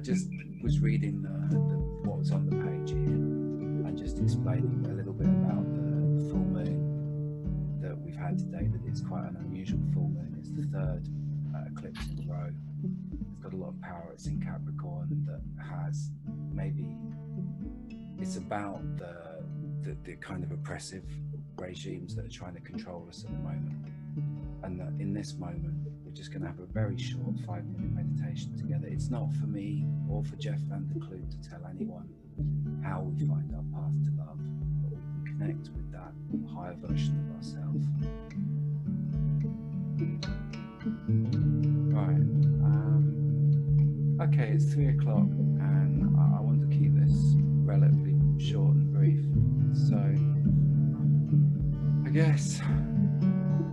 just was reading what was on the page here and just explaining a little bit about the full moon that we've had today, that it's quite an unusual full moon. It's the third eclipse in a row. It's got a lot of power. It's in Capricorn, that has it's about the kind of oppressive regimes that are trying to control us at the moment. And that in this moment, we're just going to have a very short 5-minute meditation together. It's not for me or for Jeff van der Kloot to tell anyone how we find our path to love, but we can connect with that higher version of ourselves. Right. Okay, it's 3 o'clock, and I want to keep this relatively short and brief. So, I guess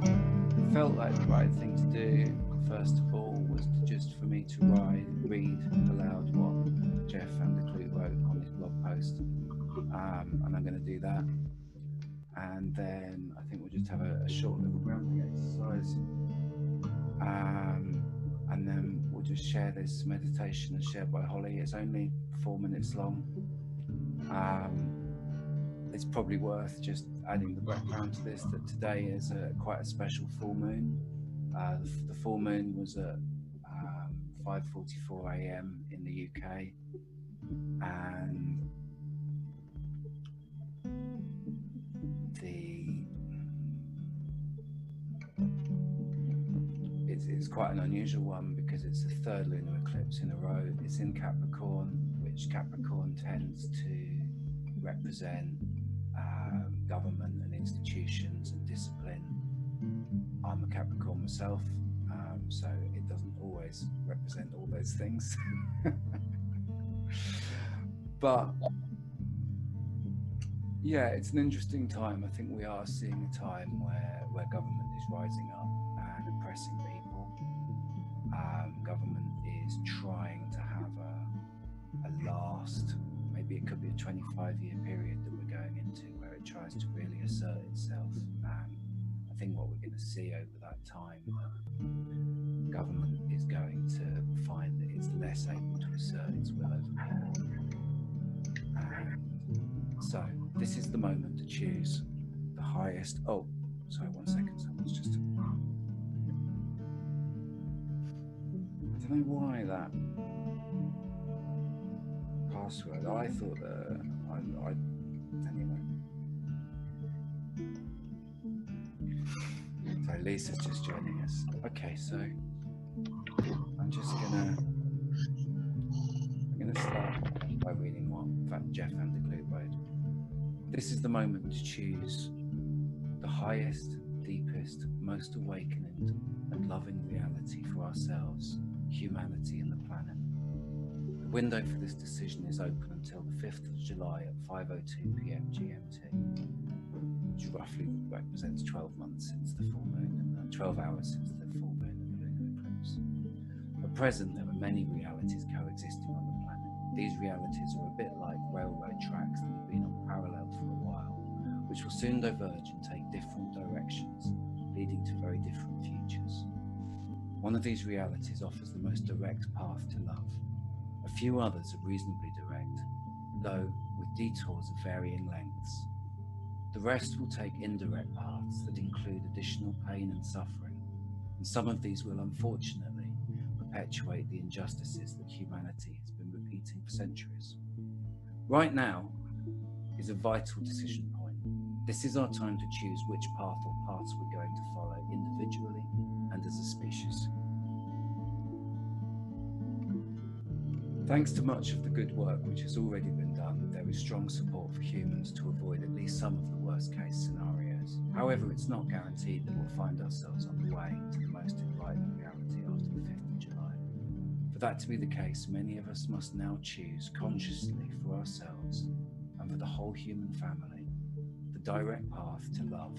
it felt like the right thing to do, first of all, was for me to read aloud what Jeff van der Kloot wrote on his blog post. And I'm going to do that. And then I think we'll just have a short little grounding exercise. And then we'll just share this meditation as shared by Holly. It's only 4 minutes long. It's probably worth just adding the background to this, that today is quite a special full moon. The full moon was at 5:44 a.m. in the UK, and it's quite an unusual one because it's the third lunar eclipse in a row. It's in Capricorn, which Capricorn tends to represent government and institutions and discipline. I'm a Capricorn myself, so it doesn't always represent all those things. But yeah, it's an interesting time. I think we are seeing a time where government is rising up and oppressing people. Government is trying to have a last, maybe it could be a 25-year period that we're going into, where it tries to really assert itself. And I think what we're going to see over that time, government is going to find that it's less able to assert its will over people. So this is the moment to choose the highest. Oh, sorry, 1 second. Someone's just. I don't know why that password. I thought that anyway. So Lisa's just joining us. Okay, so I'm gonna start by reading what Jeff van der Kloot wrote. This is the moment to choose the highest, deepest, most awakening and loving reality for ourselves, humanity and the planet. The window for this decision is open until the 5th of July at 5:02 p.m. GMT, which roughly represents 12 months since the full moon, and 12 hours since the full moon and the lunar eclipse. At present, there are many realities coexisting on the planet. These realities are a bit like railroad tracks that have been on parallel for a while, which will soon diverge and take different directions, leading to very different futures. One of these realities offers the most direct path to love. A few others are reasonably direct, though with detours of varying lengths. The rest will take indirect paths that include additional pain and suffering, and some of these will unfortunately perpetuate the injustices that humanity has been repeating for centuries. Right now is a vital decision point. This is our time to choose which path or paths we're going to follow individually and as a species. Thanks to much of the good work which has already been done, there is strong support for humans to avoid at least some of the worst case scenarios. However, it's not guaranteed that we'll find ourselves on the way to the most enlightened reality after the 5th of July. For that to be the case, many of us must now choose consciously for ourselves and for the whole human family the direct path to love.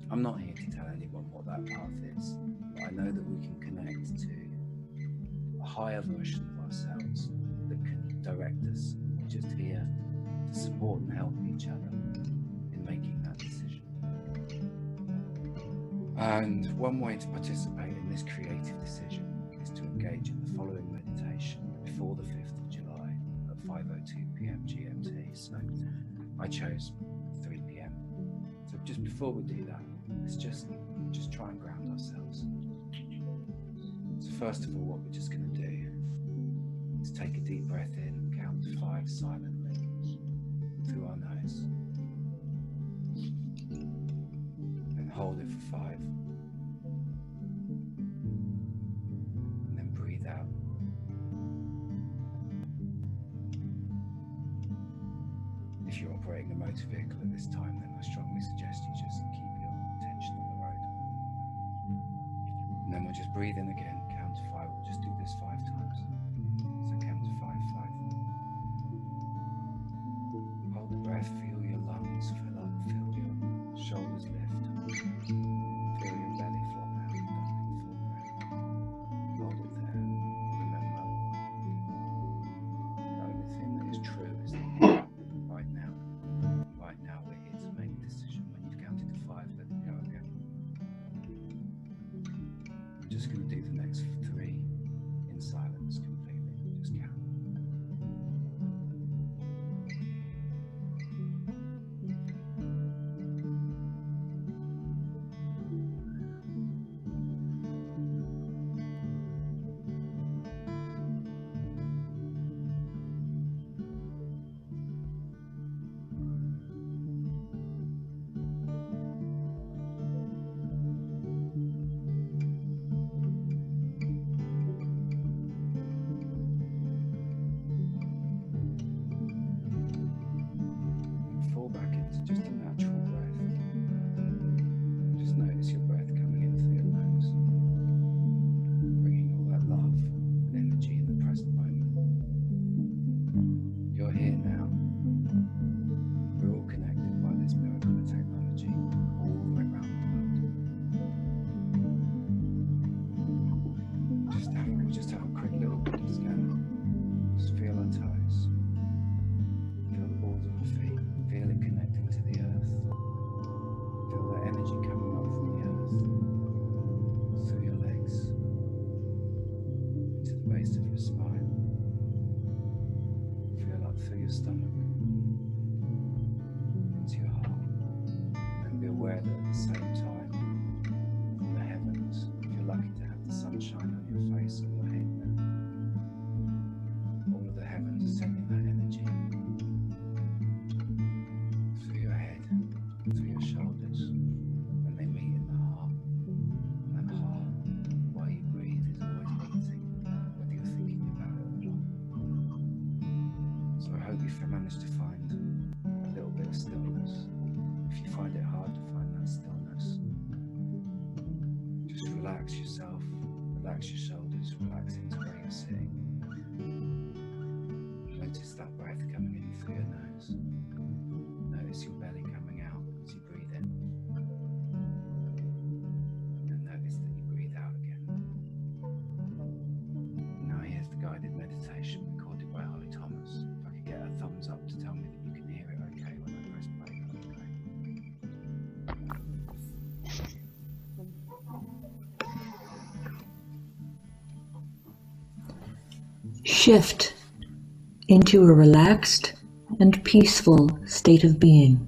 I'm not here to tell anyone what that path is, but I know that we can connect to a higher version of ourselves that can direct us. We're just here to support and help each other in making that decision. And one way to participate in this creative decision is to engage in the following meditation. So I chose 3 p.m. So just before we do that, let's just try and ground ourselves. So first of all, what we're just going to do is take a deep breath in, count to 5 silently through our nose, then hold it for 5, and then breathe out. If you're operating a motor vehicle at this time, then I strongly suggest you just keep your attention on the road. And then we'll just breathe in again, count to 5. We'll just do this 5 times. So count to 5, 5. Hold the breath, feel your lungs fill up, feel your shoulders lift, feel your belly flop out, hold it there. Remember, the only thing that is true is that right now we're here to make a decision. When you've counted to 5, let it go again. I'm just going to do the next 3 in silence completely. Just count. Fall back into just a natural breath. Just notice your breath coming in through your nose, bringing all that love and energy in the present moment. You're here now. We're all connected by this miracle of technology all the way around the world. Just have a quick little scan. Just feel our toes. Feel the balls of our feet. Feel it connecting to the earth. Feel that energy coming up from the earth, through your legs, into the base of your spine. Feel up through your stomach, into your heart. And be aware that at the same time, from the heavens, if you're lucky to have the sunshine on your face or your head now, all of the heavens are sending that energy through your head, through your shoulders, and they meet in the heart. And that heart, while you breathe, is always beating, whether you're thinking about it or not. So I hope you've managed to find a little bit of stillness. If you find it hard to find that stillness, just relax yourself, relax your shoulders, relax into where you're sitting. Notice that breath coming in through your nose. Notice your belly coming out as you breathe in. And notice that you breathe out again. Now here's the guided meditation recorded by Holly Thomas. If I could get a thumbs up to tell me that you can hear it okay when I press play, that'd be great. Shift into a relaxed and peaceful state of being.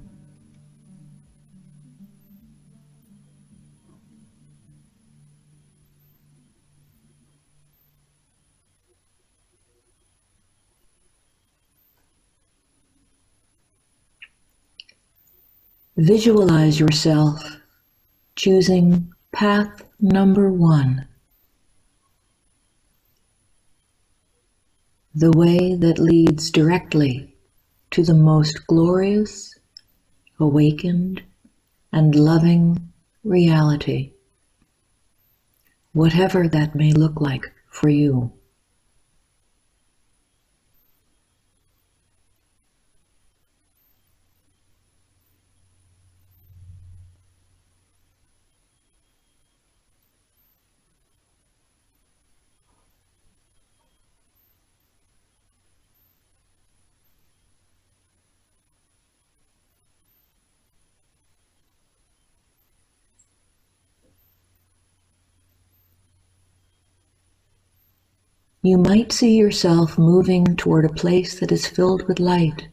Visualize yourself choosing path number 1. The way that leads directly to the most glorious, awakened, and loving reality, whatever that may look like for you. You might see yourself moving toward a place that is filled with light,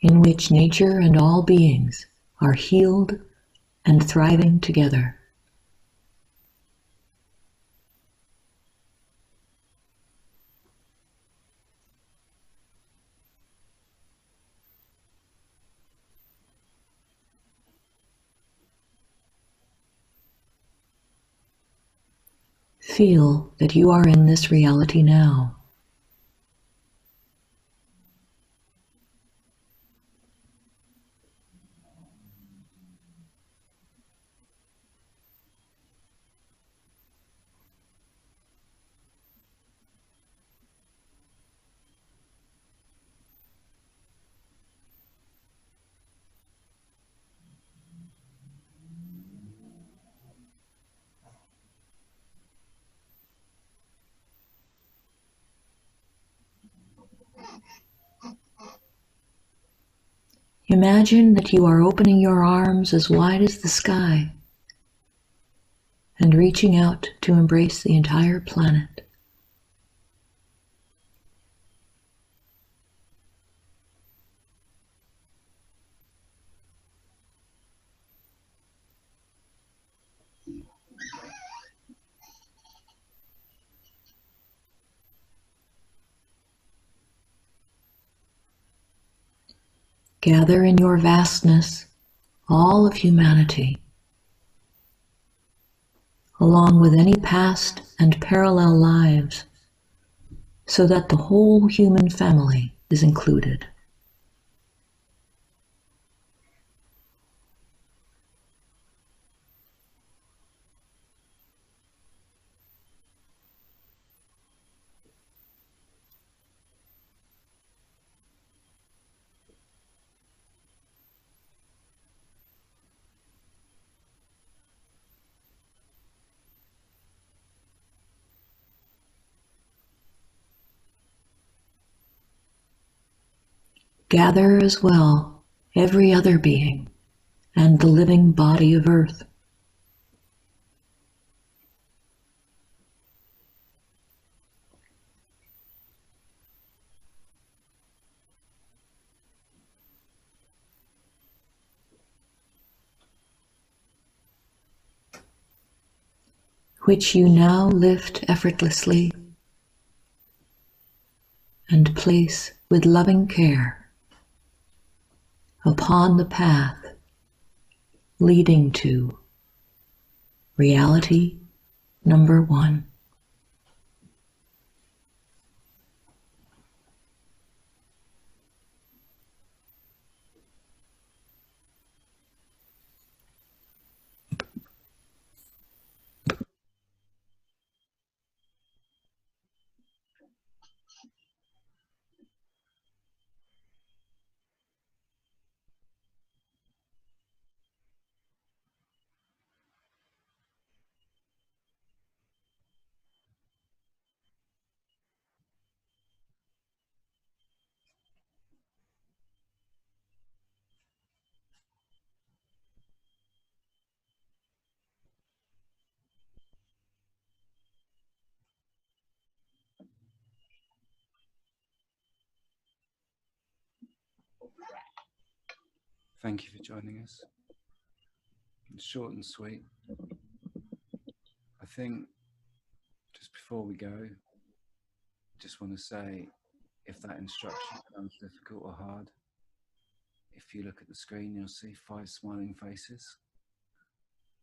in which nature and all beings are healed and thriving together. Feel that you are in this reality now. Imagine that you are opening your arms as wide as the sky and reaching out to embrace the entire planet. Gather in your vastness all of humanity, along with any past and parallel lives, so that the whole human family is included. Gather as well every other being and the living body of Earth. Which you now lift effortlessly and place with loving care upon the path leading to reality number 1. Thank you for joining us. It's short and sweet. I think just before we go, just want to say, if that instruction sounds difficult or hard, if you look at the screen, you'll see 5 smiling faces.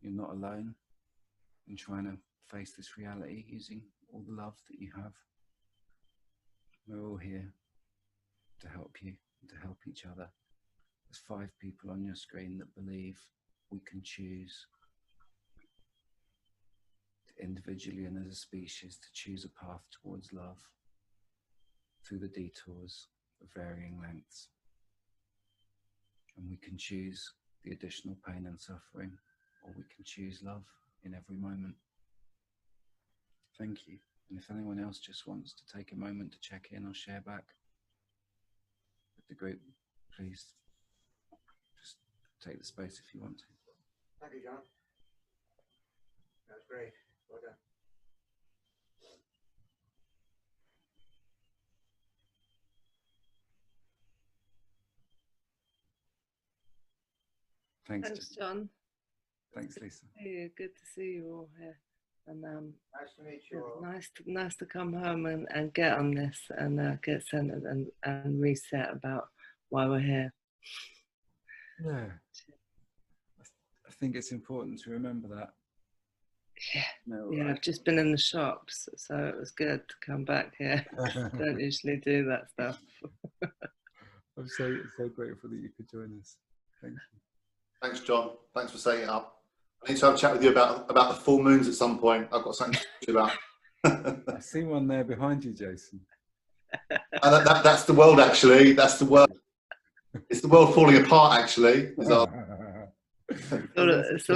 You're not alone in trying to face this reality using all the love that you have. We're all here to help you and to help each other. There's 5 people on your screen that believe we can choose individually and as a species to choose a path towards love through the detours of varying lengths. And we can choose the additional pain and suffering, or we can choose love in every moment. Thank you. And if anyone else just wants to take a moment to check in or share back with the group, please just take the space if you want to. Thank you, John. That was great. Well done. Thanks, Thanks, John. John. Thanks, Lisa. Hey, good to see you all here. And Nice to meet you all. nice to come home and get on this and get centered and reset about why we're here. Yeah. I think it's important to remember that. Yeah. No, Yeah, I've just been in the shops, so it was good to come back here. Don't usually do that stuff. I'm so grateful that you could join us. Thank you. Thanks, John. Thanks for setting it up. I need to have a chat with you about the full moons at some point. I've got something to talk to you about. I see one there behind you, Jason. That's the world, actually. That's the world. It's the world falling apart, actually. It's all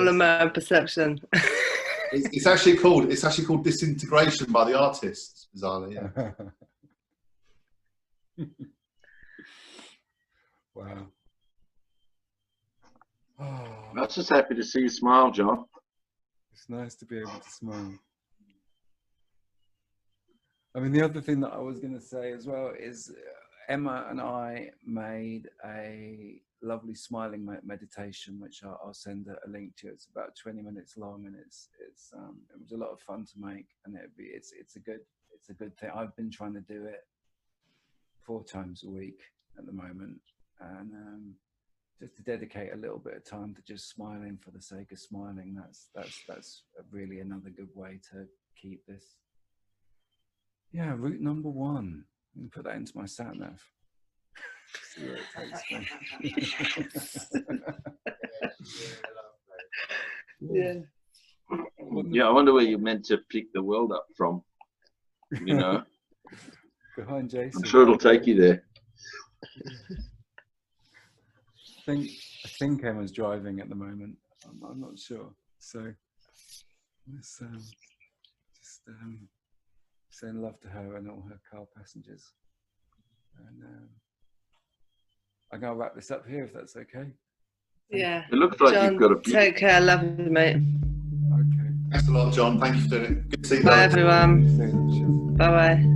a matter of perception. It's actually called Disintegration by the artists, bizarrely. Yeah. Wow. I was just happy to see you smile, John. It's nice to be able to smile. I mean, the other thing that I was going to say as well is Emma and I made a lovely smiling meditation, which I'll send a link to. It's about 20 minutes long, and it was a lot of fun to make, and it's a good thing. I've been trying to do it 4 times a week at the moment, and just to dedicate a little bit of time to just smiling for the sake of smiling. That's really another good way to keep this. Yeah, route number 1. I'm gonna put that into my sat nav. See where it takes me. Yeah. Yeah, I wonder where you're meant to pick the world up from. You know, Behind Jason. I'm sure it'll take you there. I think Emma's driving at the moment. I'm not sure. So let's just send love to her and all her car passengers. And I'm gonna wrap this up here if that's okay. Yeah. It looks like John, you've got a take care. Love you, mate. Okay. Thanks a lot, John. Thank you for doing it. Good to see you Bye, guys. everyone. Bye-bye. Bye-bye.